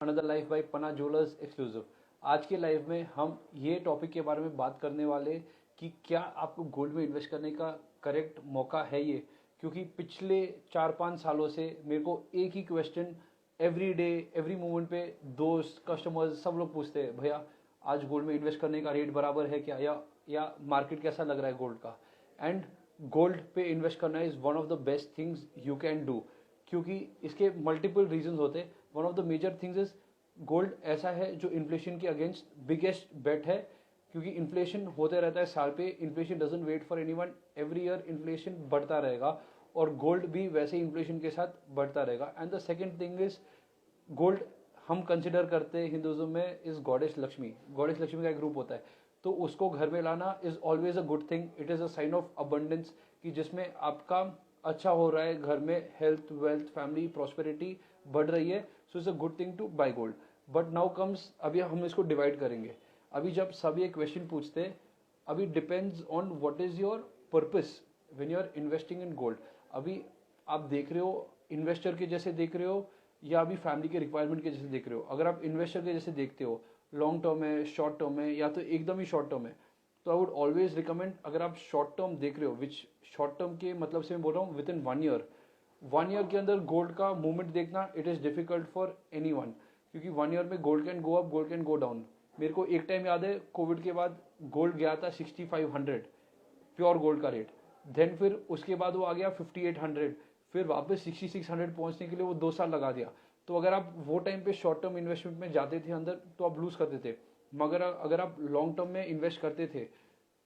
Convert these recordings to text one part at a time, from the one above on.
Another life by Panna jewellers exclusive. आज के live में हम ये टॉपिक के बारे में बात करने वाले कि क्या आपको गोल्ड में इन्वेस्ट करने का करेक्ट मौका है ये। क्योंकि पिछले 4-5 सालों से मेरे को एक ही question every day every moment पे दोस्त कस्टमर्स सब लोग पूछते हैं, भैया आज गोल्ड में इन्वेस्ट करने का रेट बराबर है क्या, या मार्केट कैसा लग रहा है गोल्ड का। एंड गोल्ड पे इन्वेस्ट करना is one of the best things you can do, क्योंकि इसके मल्टीपल रीजंस होते हैं। One of the major things is gold ऐसा है जो इन्फ्लेशन के अगेंस्ट बिगेस्ट बेट है, क्योंकि इन्फ्लेशन होते रहता है साल पे। Inflation doesn't wait for anyone, every year inflation बढ़ता रहेगा और गोल्ड भी वैसे ही इन्फ्लेशन के साथ बढ़ता रहेगा। And the second thing is gold हम कंसिडर करते हैं हिंदुज्म में is goddess Lakshmi. Goddess Lakshmi का एक ग्रुप होता है, तो उसको घर में लाना is always a good thing. It is a sign of abundance कि जिसमें आपका अच्छा हो रहा है, घर में हेल्थ वेल्थ फैमिली प्रॉस्पेरिटी बढ़ रही है, so it's a good thing to buy gold. But now comes, अभी हम इसको डिवाइड करेंगे। अभी जब सब ये क्वेश्चन पूछते हैं, अभी depends on what is your purpose when you are investing in gold. अभी आप देख रहे हो इन्वेस्टर के जैसे देख रहे हो, या अभी फैमिली के रिक्वायरमेंट के जैसे देख रहे हो। अगर आप इन्वेस्टर के जैसे देखते हो, लॉन्ग टर्म है, शॉर्ट टर्म है, या तो एकदम ही शॉर्ट टर्म है, तो आई वुड ऑलवेज रिकमेंड, अगर आप शॉर्ट टर्म देख रहे हो, विच शॉर्ट टर्म के मतलब से मैं बोल रहा हूँ विद इन 1 ईयर, 1 ईयर के अंदर गोल्ड का मूवमेंट देखना it is difficult for any one, क्योंकि 1 ईयर में gold can go up, gold can go down. मेरे को एक टाइम याद है, कोविड के बाद गोल्ड गया था 6500 प्योर गोल्ड का रेट। देन फिर उसके बाद वो आ गया 5800, फिर वापस 6600 पहुंचने के लिए वो 2 साल लगा दिया। तो अगर आप वो टाइम पे शॉर्ट टर्म इन्वेस्टमेंट में जाते थे अंदर, तो आप लूज करते थे। मगर अगर आप लॉन्ग टर्म में इन्वेस्ट करते थे,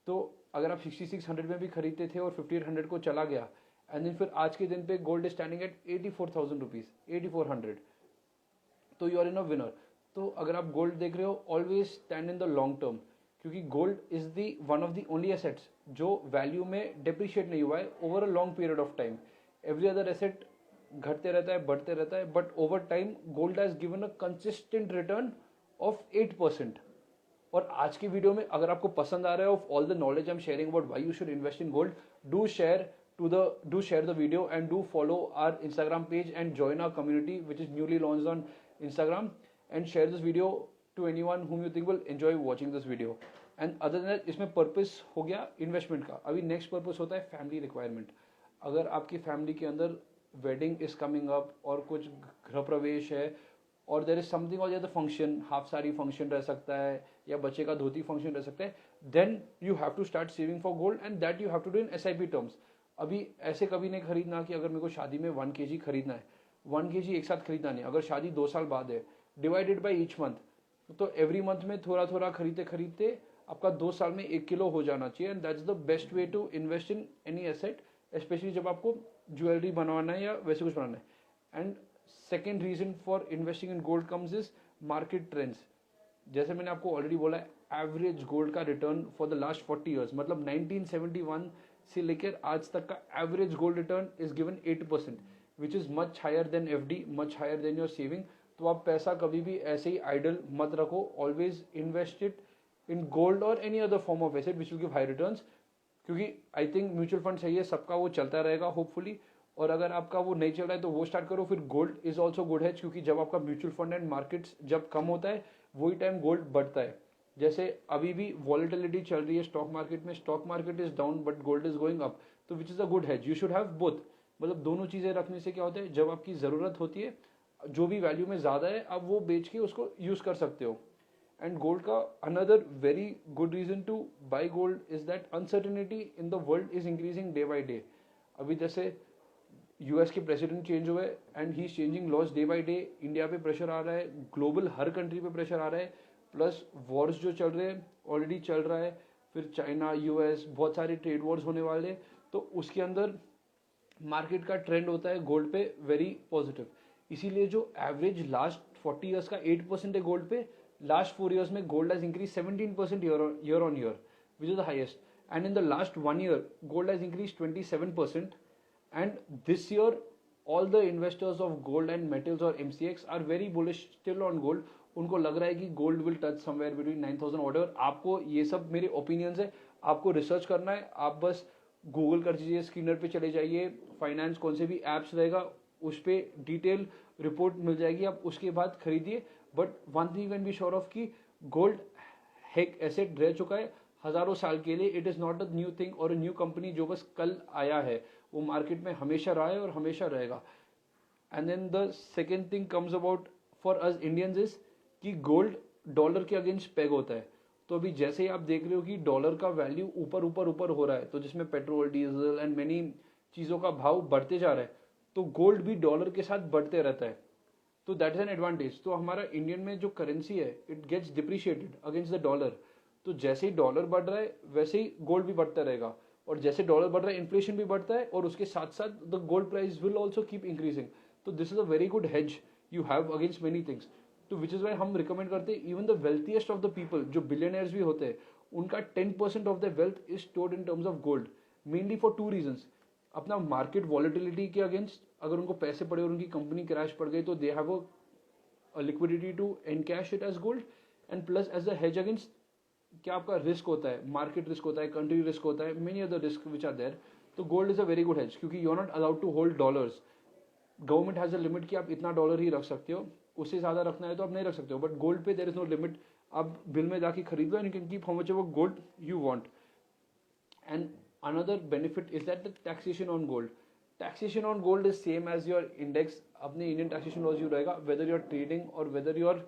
तो अगर आप 6600 में भी खरीदते थे और 5800 को चला गया, एंड देन फिर आज के दिन पे गोल्ड स्टैंडिंग एट 84,000 रुपीज, 8400, तो you are in a winner. तो अगर आप गोल्ड देख रहे हो, always stand in the long term, क्योंकि gold is the one of the only assets जो वैल्यू में डिप्रिशिएट नहीं हुआ है over a long period of time. Every other asset घटते रहता है, बढ़ते रहता है, but over time gold has given a consistent return of 8%। और आज की वीडियो में अगर आपको पसंद आ रहा है of all the knowledge I am sharing about why you should invest in gold, do share the video and do follow our Instagram page and join our community which is newly launched on Instagram, and share this video to anyone whom you think will enjoy watching this video. And other than that, इसमें purpose हो गया investment का। अभी next purpose होता है family requirement. अगर आपकी family के अंदर वेडिंग इज कमिंग अप और कुछ गृह प्रवेश है, और देर इज समथिंग और the function, half sari function रह सकता है या बच्चे का धोती फंक्शन रह सकता है, then you have to start saving for gold, and that you have to do in SIP terms. अभी ऐसे कभी नहीं खरीदना कि अगर मेरे को शादी में 1 kg खरीदना है, 1 kg एक साथ खरीदना नहीं। अगर शादी 2 साल बाद है, डिवाइडेड बाई ईच मंथ, तो एवरी मंथ में थोड़ा थोड़ा खरीदते खरीदते आपका 2 साल में 1 किलो हो जाना चाहिए। And that's the best way to invest in any asset, specially जब आपको ज्वेलरी बनवाना है या वैसे कुछ बनाना है। And second reason for investing in gold comes is market trends. जैसे मैंने आपको ऑलरेडी बोला है, एवरेज गोल्ड का return for the last 40 years, मतलब 1971 से लेकर आज तक का average gold return is given 8%, which is much higher than FD, much higher than your saving. तो आप पैसा कभी भी ऐसे ही आइडल मत रखो, always invest it in gold और any other form of asset which will give high returns. क्योंकि आई थिंक म्यूचुअल फंड सही है, सबका वो चलता रहेगा होपफुली। और अगर आपका वो नहीं चल रहा है तो वो स्टार्ट करो। फिर गोल्ड इज ऑल्सो गुड है, क्योंकि जब आपका म्यूचुअल फंड एंड मार्केट्स जब कम होता है, वही टाइम गोल्ड बढ़ता है। जैसे अभी भी वॉलेटिलिटी चल रही है स्टॉक मार्केट में, stock market is down but gold is going up, तो which is a good hedge. You should have both, मतलब दोनों चीजें रखने से क्या होता है, जब आपकी जरूरत होती है, जो भी वैल्यू में ज्यादा है, आप वो बेच के उसको यूज कर सकते हो। एंड गोल्ड का another very good reason to buy gold is that uncertainty in the world is increasing day by day. अभी जैसे US के प्रेसिडेंट चेंज हुए and he is changing laws day by day, India पे pressure आ रहा है, global हर country पे प्रेशर आ रहा है, प्लस वॉर्स जो चल रहे हैं ऑलरेडी चल रहा है, फिर चाइना US बहुत सारे ट्रेड वॉर्स होने वाले, तो उसके अंदर मार्केट का ट्रेंड होता है गोल्ड पे वेरी पॉजिटिव। इसीलिए जो एवरेज लास्ट 40 ईयर्स का 8% है गोल्ड पे, लास्ट 4 ईयर्स में gold has increase 17% year on year, which is the highest. And in the last 1 year gold has increase 27%। And this year, all the investors of gold and metals or MCX are very bullish still on gold. उनको लग रहा है कि gold will touch somewhere between 9,000 order. आपको ये सब मेरे opinions है, आपको रिसर्च करना है। आप बस गूगल कर दीजिए, स्क्रीनर पे चले जाइए, फाइनेंस कौन से भी एप्स रहेगा उस पर डिटेल रिपोर्ट मिल जाएगी, आप उसके बाद खरीदिए। But one thing can be sure of कि गोल्ड एक एसेट रह चुका है हजारों साल के लिए। It is not a new thing और न्यू कंपनी जो बस कल आया है, वो मार्केट में हमेशा रहा है और हमेशा रहेगा। And then the second thing comes about for us Indians is कि गोल्ड डॉलर के अगेंस्ट पेग होता है। तो अभी जैसे ही आप देख रहे हो कि डॉलर का वैल्यू ऊपर ऊपर ऊपर हो रहा है, तो जिसमें पेट्रोल, डीजल एंड मेनी चीज़ों का भाव बढ़ते जा रहा है, तो गोल्ड भी डॉलर के साथ बढ़ते रहता है। तो दैट इज एन एडवांटेज। तो हमारा इंडियन में जो करेंसी है it gets depreciated against the dollar. तो जैसे ही डॉलर बढ़ रहा है वैसे ही गोल्ड भी बढ़ता रहेगा, और जैसे डॉलर बढ़ रहा है इन्फ्लेशन भी बढ़ता है, और उसके साथ साथ the gold price will also keep increasing. तो this is a very good hedge you have against many things. तो विच इज वाई हम रिकमेंड करते हैं even the wealthiest of the people जो बिलियनर्स भी होते हैं, उनका 10% of the wealth is stored in terms of gold, mainly for two reasons. अपना मार्केट वॉलिटिलिटी के अगेंस्ट, अगर उनको पैसे पड़े और उनकी कंपनी क्रैश पड़ गई तो they have a liquidity to encash it as gold, and plus as a hedge against क्या आपका रिस्क होता है, मार्केट रिस्क होता है, कंट्री रिस्क होता है, many other risk which are there. तो gold is a very good hedge, क्योंकि you are not allowed to hold dollars. Government has a limit कि आप इतना डॉलर ही रख सकते हो, उससे ज्यादा रखना है तो आप नहीं रख सकते हो। बट गोल्ड पे देयर इज नो लिमिट, आप बिल में जाके खरीद लो and you can keep how much of gold you want. And another benefit is that the taxation on gold. Taxation on gold is same as your index. अपने Indian taxation laws you रहेगा, whether you are trading और whether you are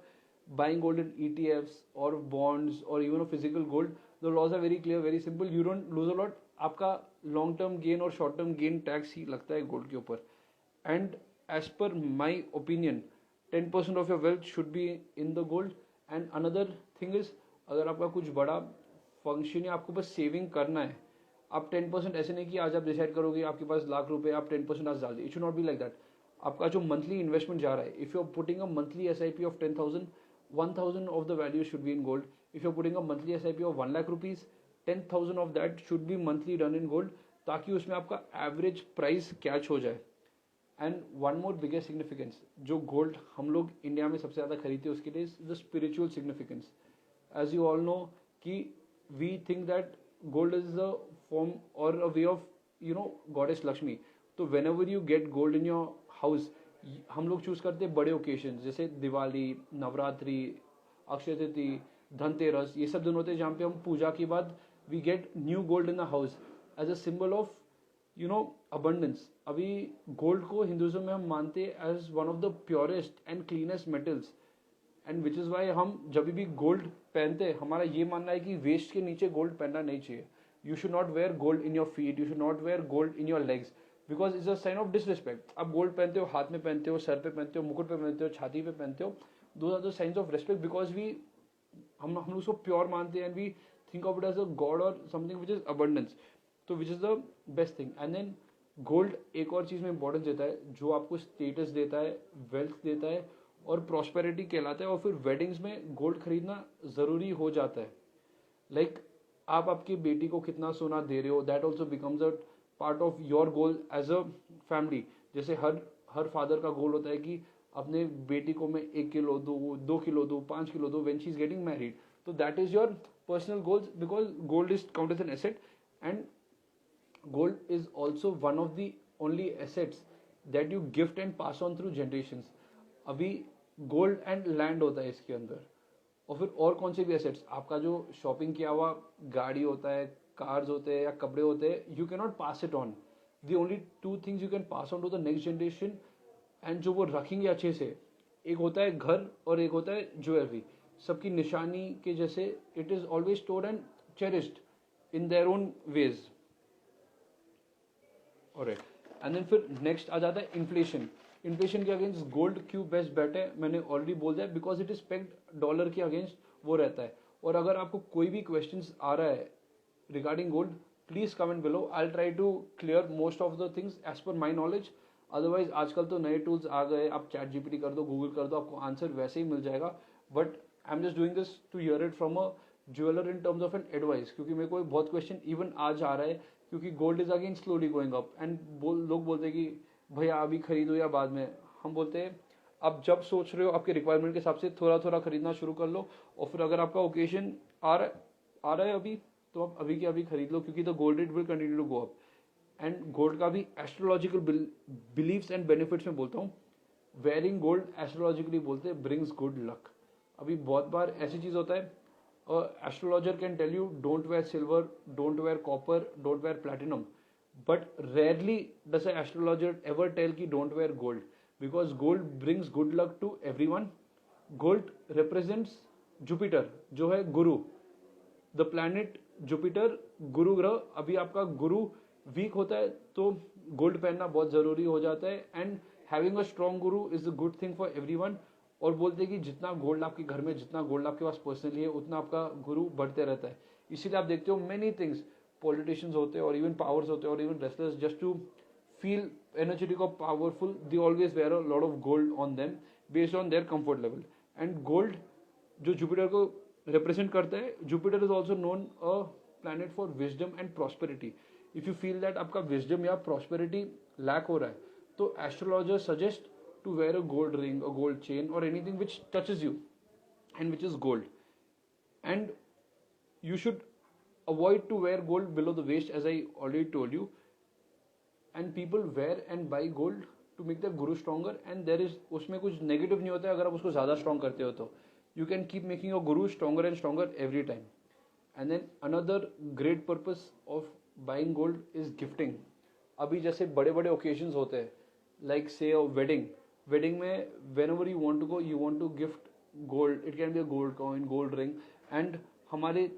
buying gold in ETFs or bonds or even a physical gold, the laws are very clear, very simple, you don't lose a lot। आपका long term gain और short term gain tax ही लगता है gold के ऊपर। And as per my opinion 10% of your wealth should be in the gold. And another thing is, अगर आपका कुछ बड़ा फंक्शन है, आपको बस सेविंग करना है, आप 10% ऐसे नहीं कि आज आप डिसाइड करोगे आपके पास लाख रुपए, आप 10% आज डाल दिए। It should not be like that. आपका जो मंथली इन्वेस्टमेंट जा रहा है, if you are putting a monthly SIP of 10,000, 1,000 of the value should be in gold. If you're putting a monthly SIP of 1 lakh rupees, 10,000 of that should be monthly done in gold, ताकि उसमें आपका average price catch हो जाए। And one more biggest significance, जो gold हम लोग India में सबसे ज़्यादा खरीदते हैं उसके लिए the spiritual significance. As you all know कि we think that gold is a form और a way of goddess Lakshmi. तो whenever you get gold in your house, हम लोग चूज करते हैं बड़े ओकेजन जैसे दिवाली, नवरात्रि, अक्षय तृतीय, धनतेरस, ये सब दिन होते हैं जहाँ पे हम पूजा के बाद we get new gold in the house as a symbol of abundance. अभी गोल्ड को हिंदुइज्म में हम मानते हैं as one of the purest and cleanest metals, and which is why हम जब भी गोल्ड पहनते हैं हमारा ये मानना है कि वेस्ट के नीचे गोल्ड पहनना नहीं चाहिए। You should not wear gold in your feet, you should not wear gold in your legs, because is a sign of disrespect. आप गोल्ड पहनते हो, हाथ में पहनते हो, सर पे पहनते हो, मुकुट पे पहनते हो, छाती पे पहनते हो, those are the science of respect, because we हम उसको प्योर मानते हैं and we think of it as a god और समथिंग विच इज अबंडेंस। तो which is the best thing. And then gold एक और चीज में इंपॉर्टेंस देता है, जो आपको स्टेटस देता है, वेल्थ देता है और प्रॉस्पेरिटी कहलाता है। और फिर वेडिंग्स में गोल्ड खरीदना जरूरी हो जाता है। लाइक आप आपकी बेटी को कितना सोना दे रहे हो, that also becomes a part of your goal as a family. जैसे हर फादर का गोल होता है कि अपने बेटी को मैं 1 किलो दो, 2 किलो दो, 5 किलो दो when she is getting married. तो that is your personal goals, because gold is counted an asset, and gold is also one of the only assets that you gift and pass on through generations. अभी gold and land होता है इसके अंदर, और फिर और कौन से भी एसेट्स, आपका जो शॉपिंग किया हुआ गाड़ी होता है, कार्स होते हैं या कपड़े होते हैं, you can not pass it on. The only 2 things you can pass on to the next generation, and जो वो रखेंगे अच्छे से, एक होता है घर और एक होता है ज्वेलरी। सबकी निशानी के जैसे it is always stored and cherished in their own ways. Alright, and then फिर नेक्स्ट आ जाता है इन्फ्लेशन। इन्फ्लेशन के अगेंस्ट गोल्ड क्यों बेस्ट बेट है, मैंने ऑलरेडी बोल दिया, because it is pegged dollar के अगेंस्ट वो रहता है। और अगर आपको कोई भी क्वेश्चन आ रहा है regarding gold, please comment below, I will try to clear most of the things as per my knowledge. Otherwise आजकल तो नए टूल्स आ गए, आप चैट जीपीटी कर दो, गूगल कर दो, आपको आंसर वैसे ही मिल जाएगा। But I am just doing this to hear it from a jeweller in terms of an advice, क्योंकि मेरे को बहुत क्वेश्चन इवन आज आ रहा है, क्योंकि gold is again slowly going up, and लोग बोलते हैं कि भैया अभी खरीदो या बाद में। हम बोलते हैं आप जब सोच रहे हो आपके रिक्वायरमेंट के हिसाब से थोड़ा थोड़ा खरीदना शुरू कर लो, और फिर अगर आपका ओकेजन आ रहा है अभी, तो आप अभी के अभी खरीद लो, क्योंकि the gold rate will continue to go up. And gold का भी एस्ट्रोलॉजिकल बिलीव्स एंड बेनिफिट्स में बोलता हूँ। वेयरिंग गोल्ड एस्ट्रोलॉजिकली बोलते हैं ब्रिंग्स गुड लक। अभी बहुत बार ऐसी चीज होता है, astrologer can tell you don't wear silver, don't wear copper, don't wear platinum, but rarely does a astrologer ever tell कि don't wear gold, because gold brings good luck to everyone. Gold represents Jupiter जो है गुरु, the planet Jupiter गुरु ग्रह। अभी आपका गुरु week होता है तो gold पहनना बहुत जरूरी हो जाता है, and having a strong Guru is a good thing for everyone. और बोलते हैं कि जितना गोल्ड आपके घर में, जितना गोल्ड आपके पास पर्सनली है, उतना आपका गुरु बढ़ते रहता है। इसीलिए आप देखते हो मेनी थिंग्स, पॉलिटिशियंस होते हैं और इवन पावर्स होते हैं और even wrestlers, just to feel energetic और powerful, they always wear a lot of gold on them based on their comfort level. And gold जो जुपिटर को रिप्रेजेंट करता है, Jupiter is also known a planet for wisdom and prosperity. If you feel that आपका wisdom या prosperity lack हो रहा है, तो astrologer suggest to wear a gold ring, a gold chain और anything which touches you and which is gold. And you should avoid to wear gold below the waist, as I already told you. And people wear and buy gold to make their guru stronger, and there is उसमें कुछ negative नहीं होता है अगर आप उसको ज़्यादा strong करते हो तो। You can keep making your guru stronger and stronger every time. And then another great purpose of buying gold is gifting. अभी जैसे बड़े बड़े ओकेजन्स होते हैं, लाइक से वेडिंग, वेडिंग में whenever you want to go, you want to gift gold, it can be a gold coin, gold ring. And हमारे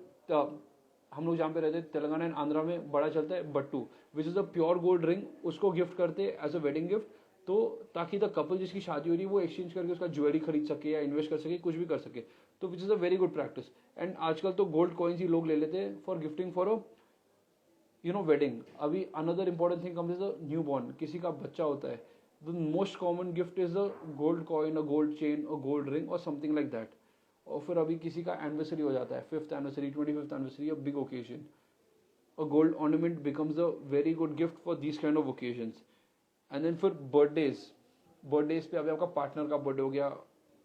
हम लोग जहाँ पे रहते हैं तेलंगाना एंड आंध्रा में बड़ा चलता है बट्टू, which is a pure gold ring, उसको गिफ्ट करते हैं एज अ वेडिंग गिफ्ट, तो ताकि द कपल जिसकी शादी हो रही है वो एक्सचेंज करके उसका ज्वेलरी खरीद सके या इन्वेस्ट कर सके, कुछ भी कर सके, तो which is a very good practice. And आजकल तो गोल्ड कॉइन्स ही लोग ले लेते हैं for gifting for a wedding. अभी another important thing comes is a newborn, किसी का बच्चा होता है, the most common gift is a gold coin, a gold chain, a gold ring और समथिंग लाइक दैट। और फिर अभी किसी का एनिवर्सरी हो जाता है, 5th anniversary, 25th anniversary, a big occasion, a gold ornament becomes a very good gift for these kind of occasions. And then for birthdays, birthdays पे अभी आपका पार्टनर का बर्थडे हो गया,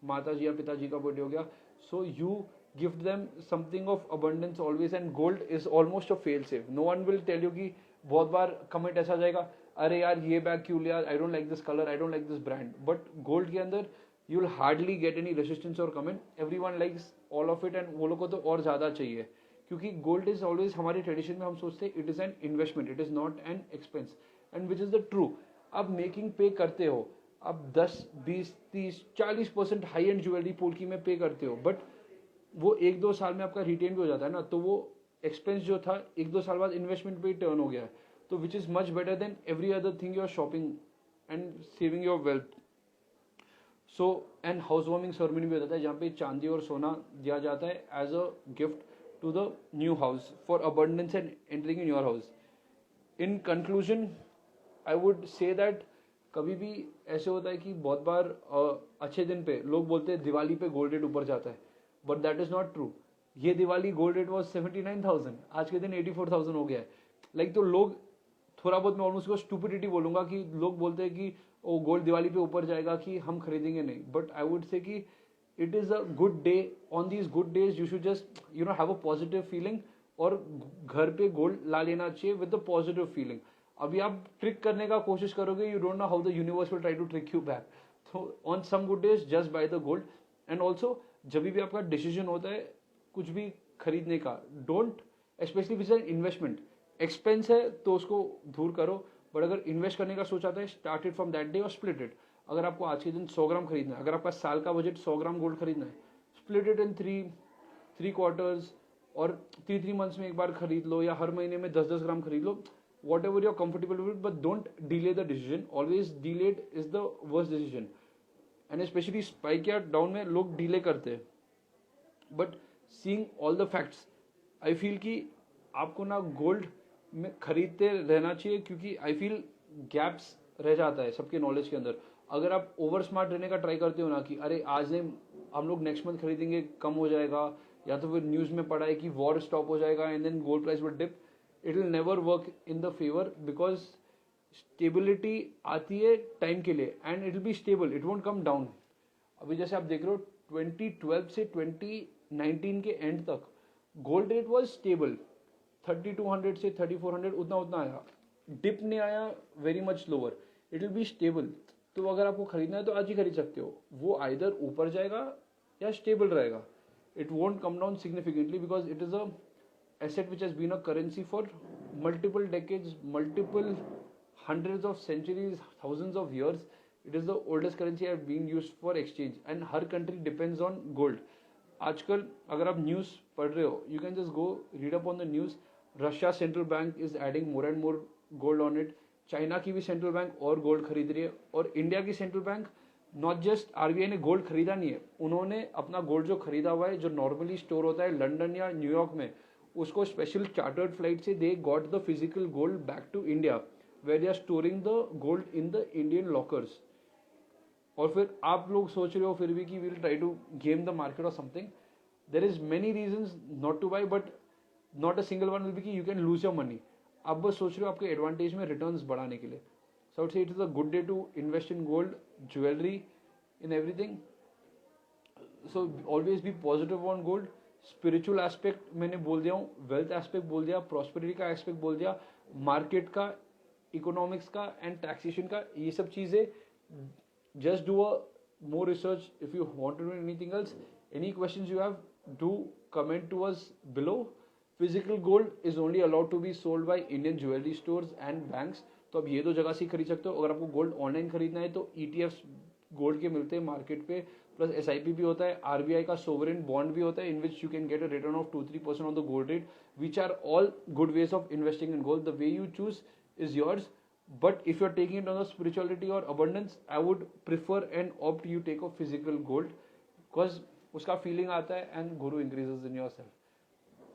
माता जी या पिताजी का बर्थडे हो गया, so you gift them something of abundance always, and gold is almost a fail safe. No one will tell you कि बहुत बार कमेंट ऐसा जाएगा, अरे यार ये बैग क्यों लिया, I don't like this colour, I don't like this brand, but gold के अंदर you will hardly get any resistance और comment, everyone likes all of it, and वो लोग को तो और ज्यादा चाहिए, क्योंकि गोल्ड इज ऑलवेज, हमारी ट्रेडिशन में हम सोचते हैं it is an investment, it is not an expense, and which is the true. आप मेकिंग पे करते हो, आप 10, 20, 30, 40% हाई एंड ज्वेलरी पोल्की में पे करते हो, बट वो 1-2 साल में आपका रिटेन भी हो जाता है ना, तो वो एक्सपेंस जो था 1-2 साल बाद इन्वेस्टमेंट पे टर्न हो गया है, तो which is much better than every other thing you are shopping and saving your wealth. So and house warming ceremony भी होता है जहाँ पे चांदी और सोना दिया जाता है as a gift to the new house for abundance and entering in your house. In conclusion, I would say that कभी भी ऐसे होता है कि बहुत बार अच्छे दिन पे लोग बोलते हैं दिवाली पे गोल्ड रेट ऊपर जाता है, but that is not true. ये दिवाली गोल्ड रेट वॉज 79,000, आज के दिन 84,000 हो गया है। लाइक तो लोग थोड़ा बहुत, मैं ऑलमोस्ट स्टूपिडिटी बोलूंगा कि लोग बोलते हैं कि ओ गोल्ड दिवाली पे ऊपर जाएगा कि हम खरीदेंगे नहीं, बट आई वुड से कि it is a good day. On these good days you should just have a positive feeling, और घर पे गोल्ड ला लेना चाहिए with a positive feeling. अभी आप ट्रिक करने का कोशिश करोगे, you don't know how the universe will try to trick you back. So on some good days just buy the gold. And also जब भी आपका डिसीजन होता है कुछ भी खरीदने का, don't, specially which an investment, expense है तो उसको दूर करो, बट अगर इन्वेस्ट करने का सोचा है start it from that day और स्प्लिट इट। अगर आपको आज के दिन 100 ग्राम खरीदना है, अगर आपका साल का बजट 100 ग्राम गोल्ड खरीदना है, स्प्लिट इट इन 3 क्वार्टर्स, और 3 मंथ्स में एक बार खरीद लो, या हर महीने में 10-10 ग्राम खरीद लो, whatever you're comfortable with, but don't delay the decision, always delayed is the worst decision. And specially spike या डाउन में लोग डिले करते हैं, but seeing all the facts, I feel कि आपको ना गोल्ड में खरीदते रहना चाहिए, क्योंकि आई फील गैप्स रह जाता है सबके नॉलेज के अंदर। अगर आप ओवर स्मार्ट रहने का ट्राई करते हो ना कि अरे आज नहीं, हम लोग नेक्स्ट मंथ खरीदेंगे, कम हो जाएगा, या तो फिर न्यूज में पढ़ा है कि वॉर स्टॉप हो जाएगा and then gold price will dip, it will never work in the favour, because stability आती है टाइम के लिए and it will be stable, it won't come down. अभी जैसे आप देख रहे हो 2012 से 2019 के एंड तक गोल्ड रेट वॉज स्टेबल, 3200 से 3400 उतना आया, डिप नहीं आया very much lower, it will be stable. तो अगर आपको खरीदना है तो आज ही खरीद सकते हो, वो आइदर ऊपर जाएगा या स्टेबल रहेगा. It won't come down significantly because it is a asset which has been a currency for multiple decades, multiple hundreds of centuries, thousands of years. It is the oldest currency have been used for exchange and her country depends on gold. आजकल अगर आप news पढ़ रहे हो, you can just go read up on the news. Russia central bank is adding more and more gold on it. China की भी central bank और gold खरीद रही है, और इंडिया की central bank not just RBI ने गोल्ड खरीदा नहीं है, उन्होंने अपना गोल्ड जो खरीदा हुआ है, जो नॉर्मली स्टोर होता है लंदन या न्यूयॉर्क में, उसको स्पेशल चार्टर्ड फ्लाइट से they got the physical gold back to India where they are storing the gold in the Indian lockers. और फिर आप लोग सोच रहे हो फिर भी कि will try to game the market और something. There is many reasons not to buy, but not a single one will be कि you can lose your money. आप बस सोच रहे हो आपके एडवांटेज में रिटर्न्स बढ़ाने के लिए. So I would say it is a good day to invest in gold, jewellery, in everything. So always be positive on gold. Spiritual aspect मैंने बोल दिया हूँ, वेल्थ एस्पेक्ट बोल दिया, प्रॉस्पेरिटी का एस्पेक्ट बोल दिया, मार्केट का, इकोनॉमिक्स का एंड टैक्सेशन का, ये सब चीज़ें. Just do a more research if you want to do anything else. Any questions you have, do comment to us below. Physical gold is only allowed to be sold by Indian jewelry stores and banks. तो अब ये दो जगह से खरीद सकते हो. अगर आपको गोल्ड ऑनलाइन खरीदना है तो ETFs गोल्ड के मिलते हैं मार्केट पे, प्लस SIP भी होता है, RBI का सोवरेन बॉन्ड भी होता है, in which you can get a return of 2-3% on the gold rate, which are all good ways of investing in gold. The way you choose is yours. But if you're taking it on the spirituality or abundance, I would prefer and opt you take a physical gold because उसका feeling आता है and guru increases in yourself.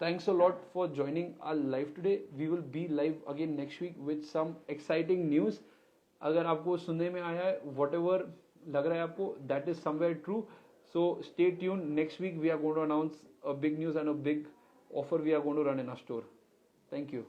Thanks a lot for joining our live today. We will be live again next week with some exciting news. अगर आपको सुनने में आया है, whatever लग रहा है आपको, that is somewhere true. So stay tuned. Next week we are going to announce a big news and a big offer we are going to run in our store. Thank you.